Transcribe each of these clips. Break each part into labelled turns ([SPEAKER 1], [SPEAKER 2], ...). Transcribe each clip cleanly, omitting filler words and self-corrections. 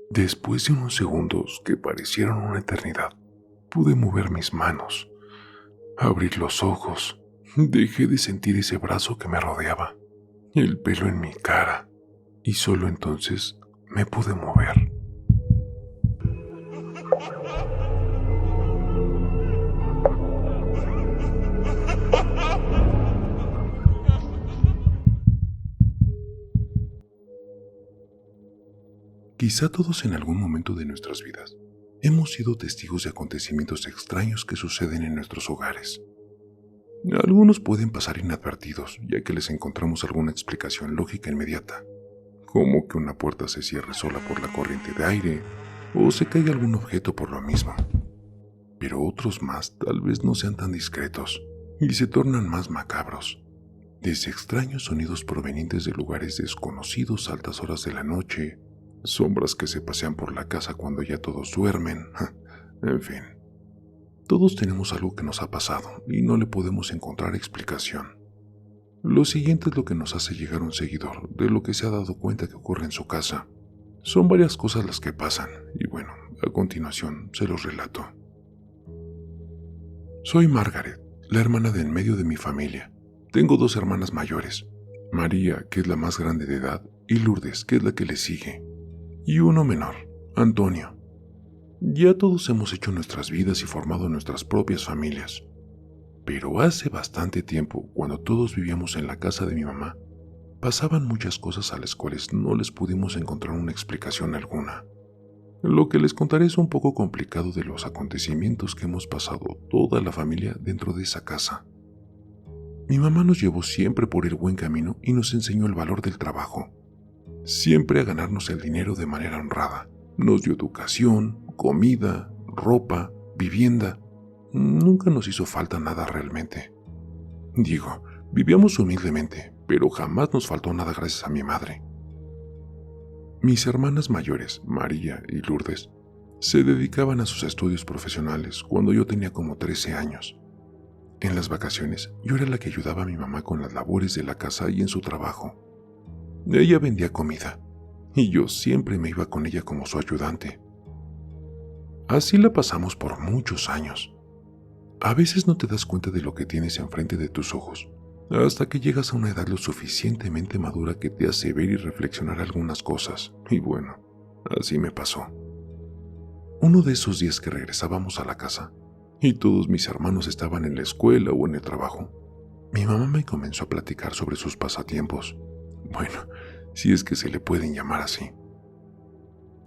[SPEAKER 1] Después de unos segundos que parecieron una eternidad, pude mover mis manos, abrir los ojos, dejé de sentir ese brazo que me rodeaba, el pelo en mi cara, y solo entonces me pude mover. Quizá todos en algún momento de nuestras vidas hemos sido testigos de acontecimientos extraños que suceden en nuestros hogares. Algunos pueden pasar inadvertidos, ya que les encontramos alguna explicación lógica inmediata, como que una puerta se cierre sola por la corriente de aire o se caiga algún objeto por lo mismo. Pero otros más tal vez no sean tan discretos y se tornan más macabros, desde extraños sonidos provenientes de lugares desconocidos a altas horas de la noche, sombras que se pasean por la casa cuando ya todos duermen, en fin. Todos tenemos algo que nos ha pasado y no le podemos encontrar explicación. Lo siguiente es lo que nos hace llegar un seguidor de lo que se ha dado cuenta que ocurre en su casa. Son varias cosas las que pasan y bueno, a continuación se los relato. Soy Margaret, la hermana de en medio de mi familia. Tengo dos hermanas mayores, María, que es la más grande de edad, y Lourdes, que es la que le sigue, y uno menor, Antonio. Ya todos hemos hecho nuestras vidas y formado nuestras propias familias. Pero hace bastante tiempo, cuando todos vivíamos en la casa de mi mamá, pasaban muchas cosas a las cuales no les pudimos encontrar una explicación alguna. Lo que les contaré es un poco complicado de los acontecimientos que hemos pasado toda la familia dentro de esa casa. Mi mamá nos llevó siempre por el buen camino y nos enseñó el valor del trabajo. Siempre a ganarnos el dinero de manera honrada. Nos dio educación, comida, ropa, vivienda. Nunca nos hizo falta nada realmente. Digo, vivíamos humildemente, pero jamás nos faltó nada gracias a mi madre. Mis hermanas mayores, María y Lourdes, se dedicaban a sus estudios profesionales cuando yo tenía como 13 años. En las vacaciones, yo era la que ayudaba a mi mamá con las labores de la casa y en su trabajo. Ella vendía comida, y yo siempre me iba con ella como su ayudante. Así la pasamos por muchos años. A veces no te das cuenta de lo que tienes enfrente de tus ojos, hasta que llegas a una edad lo suficientemente madura que te hace ver y reflexionar algunas cosas, y bueno, así me pasó. Uno de esos días que regresábamos a la casa, y todos mis hermanos estaban en la escuela o en el trabajo, mi mamá me comenzó a platicar sobre sus pasatiempos. Bueno, si es que se le pueden llamar así.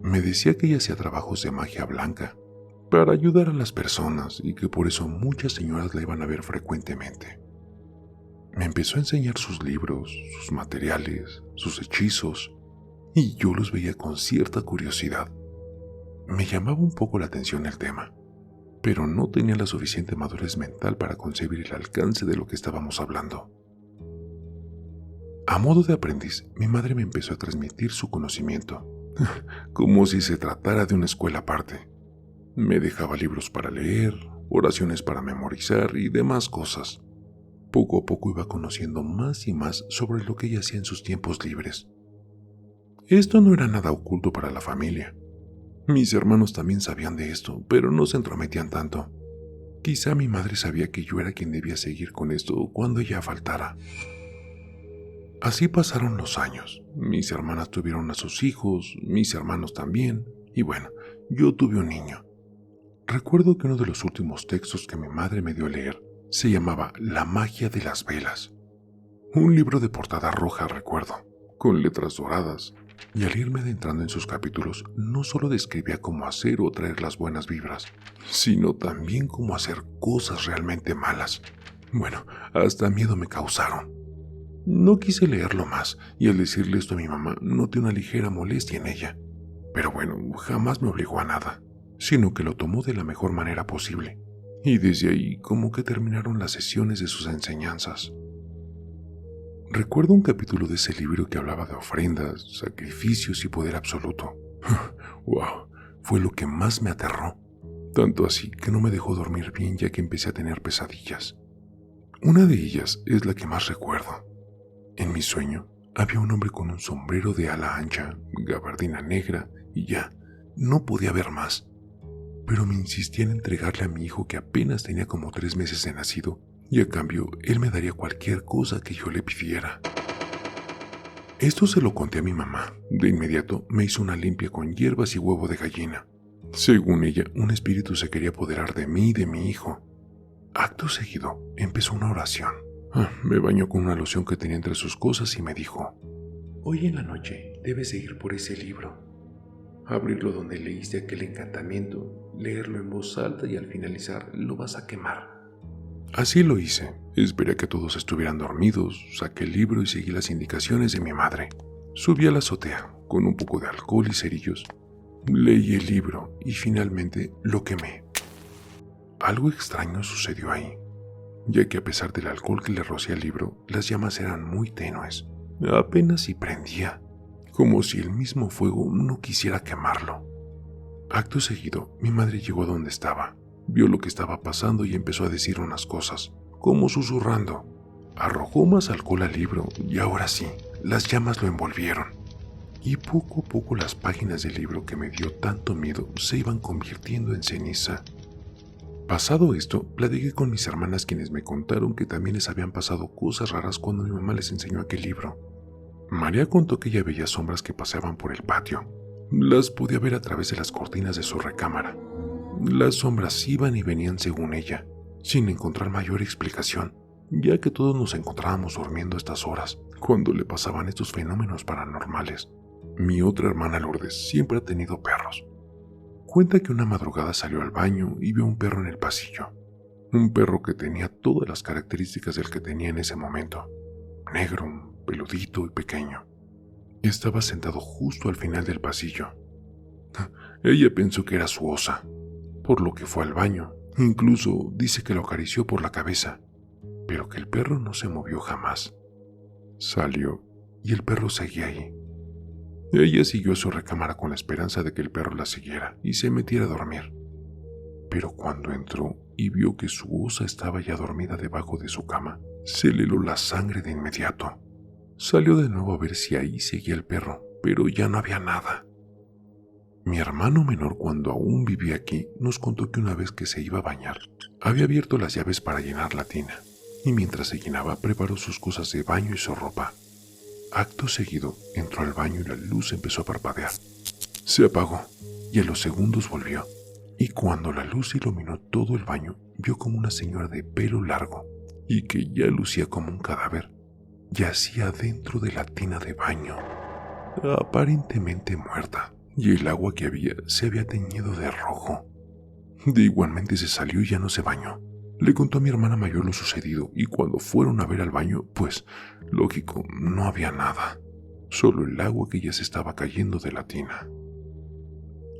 [SPEAKER 1] Me decía que ella hacía trabajos de magia blanca para ayudar a las personas y que por eso muchas señoras la iban a ver frecuentemente. Me empezó a enseñar sus libros, sus materiales, sus hechizos, y yo los veía con cierta curiosidad. Me llamaba un poco la atención el tema, pero no tenía la suficiente madurez mental para concebir el alcance de lo que estábamos hablando. A modo de aprendiz, mi madre me empezó a transmitir su conocimiento, como si se tratara de una escuela aparte. Me dejaba libros para leer, oraciones para memorizar y demás cosas. Poco a poco iba conociendo más y más sobre lo que ella hacía en sus tiempos libres. Esto no era nada oculto para la familia. Mis hermanos también sabían de esto, pero no se entrometían tanto. Quizá mi madre sabía que yo era quien debía seguir con esto cuando ella faltara. Así pasaron los años. Mis hermanas tuvieron a sus hijos, mis hermanos también, y bueno, yo tuve un niño. Recuerdo que uno de los últimos textos que mi madre me dio a leer se llamaba La magia de las velas. Un libro de portada roja, recuerdo, con letras doradas, y al irme adentrando en sus capítulos no solo describía cómo hacer o traer las buenas vibras, sino también cómo hacer cosas realmente malas. Bueno, hasta miedo me causaron. No quise leerlo más, y al decirle esto a mi mamá noté una ligera molestia en ella. Pero bueno, jamás me obligó a nada, sino que lo tomó de la mejor manera posible. Y desde ahí como que terminaron las sesiones de sus enseñanzas. Recuerdo un capítulo de ese libro que hablaba de ofrendas, sacrificios y poder absoluto. ¡Wow! Fue lo que más me aterró. Tanto así que no me dejó dormir bien ya que empecé a tener pesadillas. Una de ellas es la que más recuerdo. En mi sueño había un hombre con un sombrero de ala ancha, gabardina negra y ya, no podía ver más. Pero me insistía en entregarle a mi hijo que apenas tenía como 3 meses de nacido, y a cambio él me daría cualquier cosa que yo le pidiera. Esto se lo conté a mi mamá. De inmediato me hizo una limpia con hierbas y huevo de gallina. Según ella, un espíritu se quería apoderar de mí y de mi hijo. Acto seguido, empezó una oración. Me bañó con una loción que tenía entre sus cosas y me dijo: hoy en la noche debes seguir por ese libro. Abrirlo donde leíste aquel encantamiento, leerlo en voz alta y al finalizar lo vas a quemar. Así lo hice. Esperé a que todos estuvieran dormidos, saqué el libro y seguí las indicaciones de mi madre. Subí a la azotea con un poco de alcohol y cerillos. Leí el libro y finalmente lo quemé. Algo extraño sucedió ahí, ya que a pesar del alcohol que le rocié al libro, las llamas eran muy tenues. Apenas si prendía, como si el mismo fuego no quisiera quemarlo. Acto seguido, mi madre llegó a donde estaba, vio lo que estaba pasando y empezó a decir unas cosas, como susurrando. Arrojó más alcohol al libro y ahora sí, las llamas lo envolvieron. Y poco a poco las páginas del libro que me dio tanto miedo se iban convirtiendo en ceniza. Pasado esto, platiqué con mis hermanas, quienes me contaron que también les habían pasado cosas raras cuando mi mamá les enseñó aquel libro. María contó que ella veía sombras que paseaban por el patio. Las podía ver a través de las cortinas de su recámara. Las sombras iban y venían según ella, sin encontrar mayor explicación, ya que todos nos encontrábamos durmiendo a estas horas, cuando le pasaban estos fenómenos paranormales. Mi otra hermana Lourdes siempre ha tenido perros. Cuenta que una madrugada salió al baño y vio un perro en el pasillo. Un perro que tenía todas las características del que tenía en ese momento. Negro, peludito y pequeño. Estaba sentado justo al final del pasillo. Ella pensó que era su osa, por lo que fue al baño. Incluso dice que lo acarició por la cabeza, pero que el perro no se movió jamás. Salió y el perro seguía ahí. Ella siguió a su recámara con la esperanza de que el perro la siguiera y se metiera a dormir. Pero cuando entró y vio que su osa estaba ya dormida debajo de su cama, se le heló la sangre de inmediato. Salió de nuevo a ver si ahí seguía el perro, pero ya no había nada. Mi hermano menor, cuando aún vivía aquí, nos contó que una vez que se iba a bañar, había abierto las llaves para llenar la tina, y mientras se llenaba preparó sus cosas de baño y su ropa. Acto seguido, entró al baño y la luz empezó a parpadear. Se apagó y a los segundos volvió, y cuando la luz iluminó todo el baño, vio como una señora de pelo largo y que ya lucía como un cadáver, yacía dentro de la tina de baño, aparentemente muerta, y el agua que había se había teñido de rojo. Igualmente se salió y ya no se bañó. Le contó a mi hermana mayor lo sucedido y cuando fueron a ver al baño, pues, lógico, no había nada. Solo el agua que ya se estaba cayendo de la tina.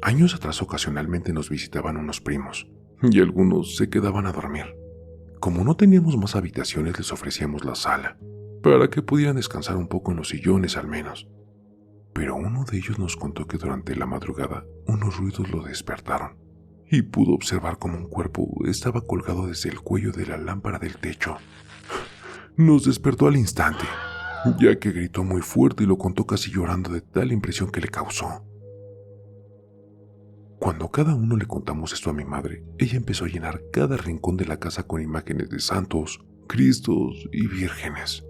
[SPEAKER 1] Años atrás ocasionalmente nos visitaban unos primos y algunos se quedaban a dormir. Como no teníamos más habitaciones, les ofrecíamos la sala, para que pudieran descansar un poco en los sillones al menos. Pero uno de ellos nos contó que durante la madrugada unos ruidos lo despertaron y pudo observar cómo un cuerpo estaba colgado desde el cuello de la lámpara del techo. Nos despertó al instante, ya que gritó muy fuerte y lo contó casi llorando de tal impresión que le causó. Cuando cada uno le contamos esto a mi madre, ella empezó a llenar cada rincón de la casa con imágenes de santos, cristos y vírgenes.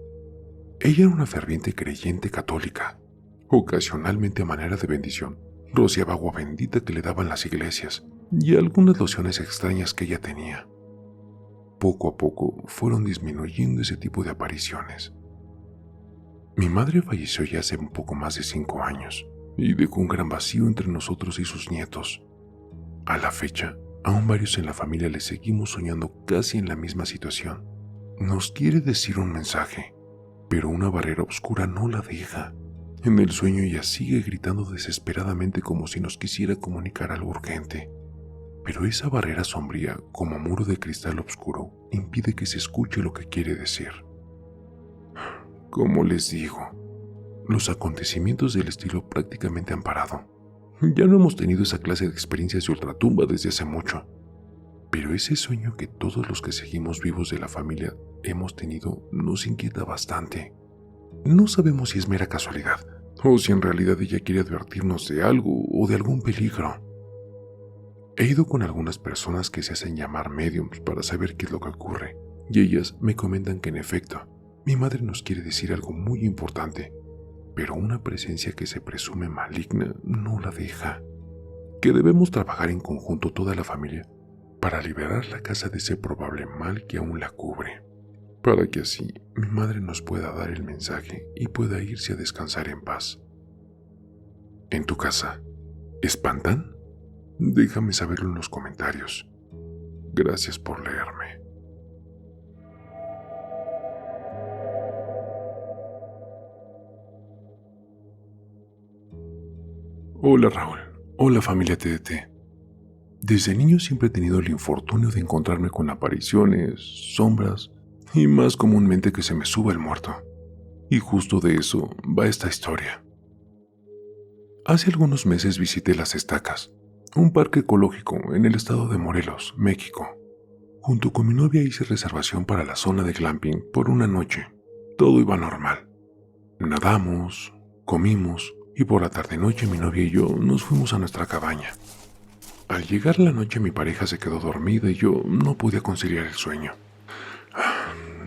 [SPEAKER 1] Ella era una ferviente creyente católica. Ocasionalmente, a manera de bendición, rociaba agua bendita que le daban las iglesias y algunas lociones extrañas que ella tenía. Poco a poco fueron disminuyendo ese tipo de apariciones. Mi madre falleció ya hace un poco más de 5 años y dejó un gran vacío entre nosotros y sus nietos. A la fecha, aún varios en la familia le seguimos soñando casi en la misma situación. Nos quiere decir un mensaje, pero una barrera oscura no la deja. En el sueño ella sigue gritando desesperadamente como si nos quisiera comunicar algo urgente. Pero esa barrera sombría, como muro de cristal oscuro, impide que se escuche lo que quiere decir. Como les digo, los acontecimientos del estilo prácticamente han parado. Ya no hemos tenido esa clase de experiencias de ultratumba desde hace mucho. Pero ese sueño que todos los que seguimos vivos de la familia hemos tenido nos inquieta bastante. No sabemos si es mera casualidad o si en realidad ella quiere advertirnos de algo o de algún peligro. He ido con algunas personas que se hacen llamar mediums para saber qué es lo que ocurre, y ellas me comentan que en efecto, mi madre nos quiere decir algo muy importante, pero una presencia que se presume maligna no la deja, que debemos trabajar en conjunto toda la familia para liberar la casa de ese probable mal que aún la cubre, para que así mi madre nos pueda dar el mensaje y pueda irse a descansar en paz. ¿En tu casa espantan? Déjame saberlo en los comentarios. Gracias por leerme. Hola Raúl, hola familia TDT. Desde niño siempre he tenido el infortunio de encontrarme con apariciones, sombras y más comúnmente que se me suba el muerto. Y justo de eso va esta historia. Hace algunos meses visité Las Estacas, un parque ecológico en el estado de Morelos, México. Junto con mi novia hice reservación para la zona de glamping por una noche. Todo iba normal. Nadamos, comimos y por la tarde-noche mi novia y yo nos fuimos a nuestra cabaña. Al llegar la noche mi pareja se quedó dormida y yo no podía conciliar el sueño.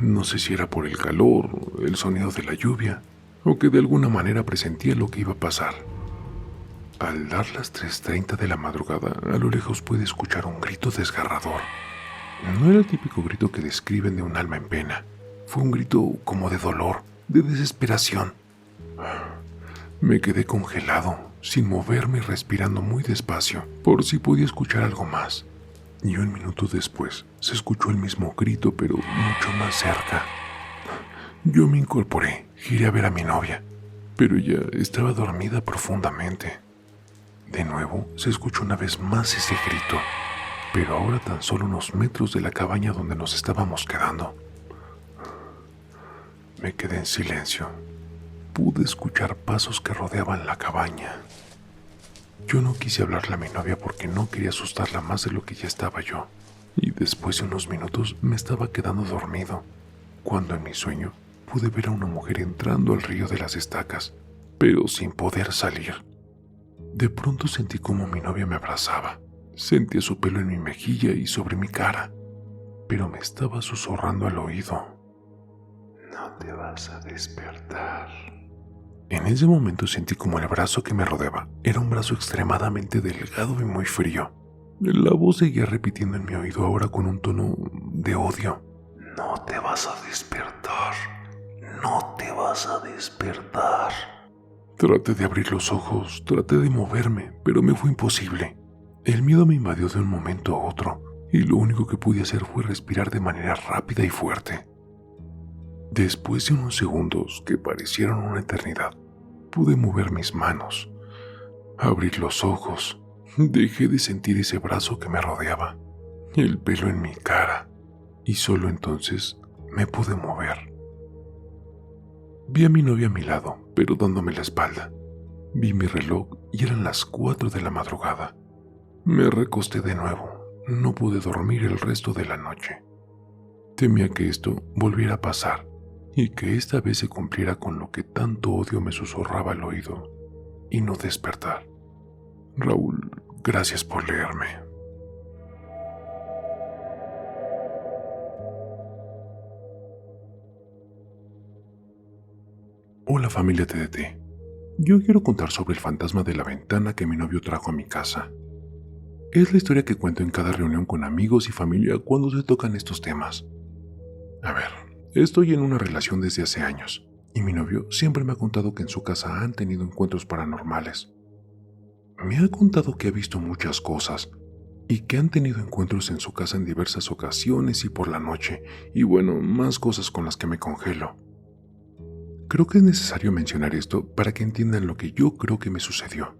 [SPEAKER 1] No sé si era por el calor, el sonido de la lluvia o que de alguna manera presentía lo que iba a pasar. Al dar las 3:30 de la madrugada, a lo lejos pude escuchar un grito desgarrador. No era el típico grito que describen de un alma en pena. Fue un grito como de dolor, de desesperación. Me quedé congelado, sin moverme y respirando muy despacio, por si podía escuchar algo más. Y un minuto después, se escuchó el mismo grito, pero mucho más cerca. Yo me incorporé, giré a ver a mi novia, pero ella estaba dormida profundamente. De nuevo, se escuchó una vez más ese grito, pero ahora tan solo unos metros de la cabaña donde nos estábamos quedando. Me quedé en silencio. Pude escuchar pasos que rodeaban la cabaña. Yo no quise hablarle a mi novia porque no quería asustarla más de lo que ya estaba yo. Y después de unos minutos me estaba quedando dormido, cuando en mi sueño pude ver a una mujer entrando al río de Las Estacas, pero sin poder salir. De pronto sentí como mi novia me abrazaba. Sentía su pelo en mi mejilla y sobre mi cara, pero me estaba susurrando al oído: "No te vas a despertar". En ese momento sentí como el brazo que me rodeaba era un brazo extremadamente delgado y muy frío. La voz seguía repitiendo en mi oído ahora con un tono de odio: "No te vas a despertar. No te vas a despertar". Traté de abrir los ojos, traté de moverme, pero me fue imposible. El miedo me invadió de un momento a otro, y lo único que pude hacer fue respirar de manera rápida y fuerte. Después de unos segundos que parecieron una eternidad, pude mover mis manos, abrir los ojos, dejé de sentir ese brazo que me rodeaba, el pelo en mi cara, y solo entonces me pude mover. Vi a mi novia a mi lado, pero dándome la espalda. Vi mi reloj y eran las 4 de la madrugada. Me recosté de nuevo. No pude dormir el resto de la noche. Temía que esto volviera a pasar y que esta vez se cumpliera con lo que tanto odio me susurraba al oído y no despertar. Raúl, gracias por leerme. Hola familia TDT. Yo quiero contar sobre el fantasma de la ventana que mi novio trajo a mi casa. Es la historia que cuento en cada reunión con amigos y familia cuando se tocan estos temas. A ver, estoy en una relación desde hace años, y mi novio siempre me ha contado que en su casa han tenido encuentros paranormales. Me ha contado que ha visto muchas cosas, y que han tenido encuentros en su casa en diversas ocasiones y por la noche, y bueno, más cosas con las que me congelo. Creo que es necesario mencionar esto para que entiendan lo que yo creo que me sucedió.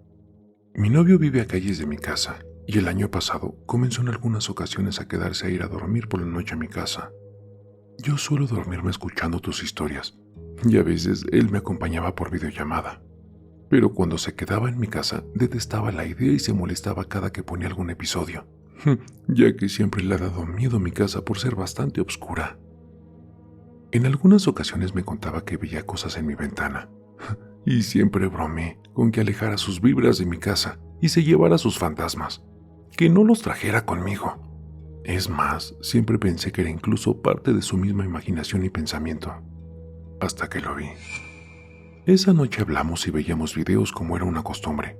[SPEAKER 1] Mi novio vive a calles de mi casa, y el año pasado comenzó en algunas ocasiones a quedarse a ir a dormir por la noche a mi casa. Yo suelo dormirme escuchando tus historias, y a veces él me acompañaba por videollamada. Pero cuando se quedaba en mi casa, detestaba la idea y se molestaba cada que ponía algún episodio, ya que siempre le ha dado miedo mi casa por ser bastante oscura. En algunas ocasiones me contaba que veía cosas en mi ventana, y siempre bromeé con que alejara sus vibras de mi casa y se llevara sus fantasmas, que no los trajera conmigo. Es más, siempre pensé que era incluso parte de su misma imaginación y pensamiento, hasta que lo vi. Esa noche hablamos y veíamos videos como era una costumbre,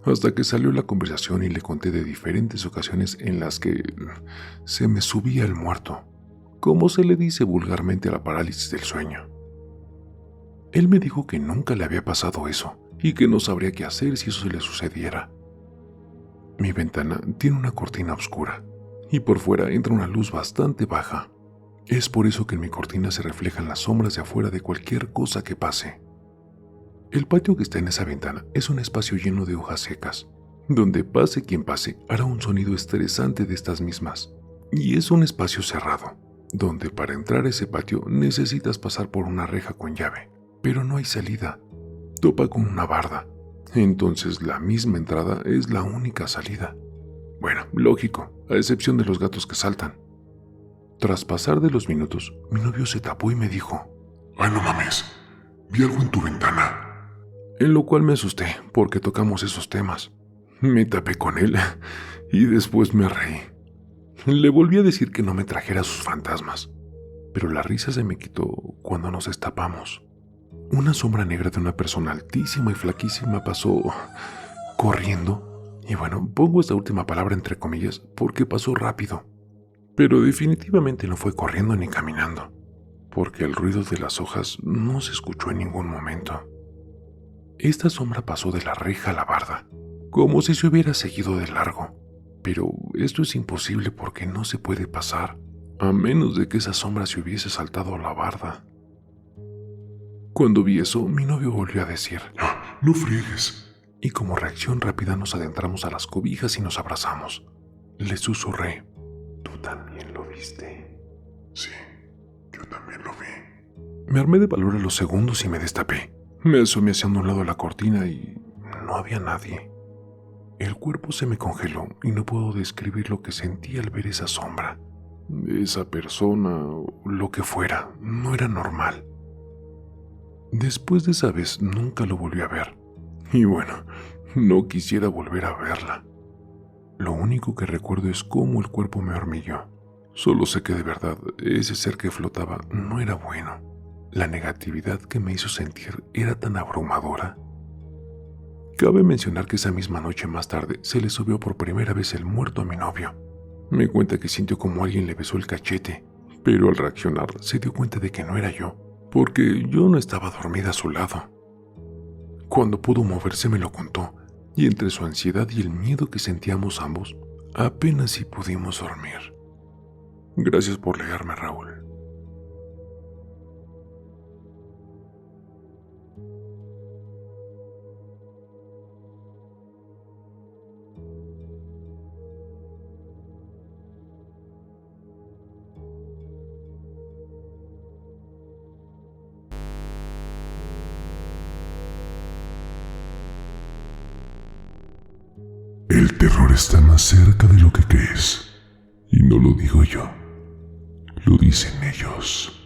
[SPEAKER 1] hasta que salió la conversación y le conté de diferentes ocasiones en las que se me subía el muerto, como se le dice vulgarmente a la parálisis del sueño. Él me dijo que nunca le había pasado eso y que no sabría qué hacer si eso se le sucediera. Mi ventana tiene una cortina oscura y por fuera entra una luz bastante baja. Es por eso que en mi cortina se reflejan las sombras de afuera de cualquier cosa que pase. El patio que está en esa ventana es un espacio lleno de hojas secas, donde pase quien pase hará un sonido estresante de estas mismas. Y es un espacio cerrado, donde para entrar a ese patio necesitas pasar por una reja con llave, pero no hay salida. Topa con una barda, entonces la misma entrada es la única salida. Bueno, lógico, a excepción de los gatos que saltan. Tras pasar de los minutos, mi novio se tapó y me dijo:
[SPEAKER 2] ¡Ay, no mames! Vi algo en tu ventana.
[SPEAKER 1] En lo cual me asusté porque tocamos esos temas. Me tapé con él y después me reí. Le volví a decir que no me trajera sus fantasmas, pero la risa se me quitó cuando nos destapamos. Una sombra negra de una persona altísima y flaquísima pasó corriendo. Y bueno, pongo esta última palabra entre comillas porque pasó rápido. Pero definitivamente no fue corriendo ni caminando, porque el ruido de las hojas no se escuchó en ningún momento. Esta sombra pasó de la reja a la barda, como si se hubiera seguido de largo. Pero esto es imposible porque no se puede pasar, a menos de que esa sombra se hubiese saltado a la barda. Cuando vi eso, mi novio volvió a decir:
[SPEAKER 2] ¡No friegues!
[SPEAKER 1] Y como reacción rápida nos adentramos a las cobijas y nos abrazamos. Le susurré:
[SPEAKER 2] ¿Tú también lo viste? Sí, yo también lo vi.
[SPEAKER 1] Me armé de valor a los segundos y me destapé. Me asomé hacia un lado de la cortina y no había nadie. El cuerpo se me congeló y no puedo describir lo que sentí al ver esa sombra. Esa persona o lo que fuera no era normal. Después de esa vez nunca lo volví a ver. Y bueno, no quisiera volver a verla. Lo único que recuerdo es cómo el cuerpo me hormigueó. Solo sé que de verdad ese ser que flotaba no era bueno. La negatividad que me hizo sentir era tan abrumadora. Cabe mencionar que esa misma noche más tarde se le subió por primera vez el muerto a mi novio. Me cuenta que sintió como alguien le besó el cachete, pero al reaccionar se dio cuenta de que no era yo, porque yo no estaba dormida a su lado. Cuando pudo moverse me lo contó, y entre su ansiedad y el miedo que sentíamos ambos, apenas si pudimos dormir. Gracias por leerme, Raúl.
[SPEAKER 2] El terror está más cerca de lo que crees. Y no lo digo yo, lo dicen ellos.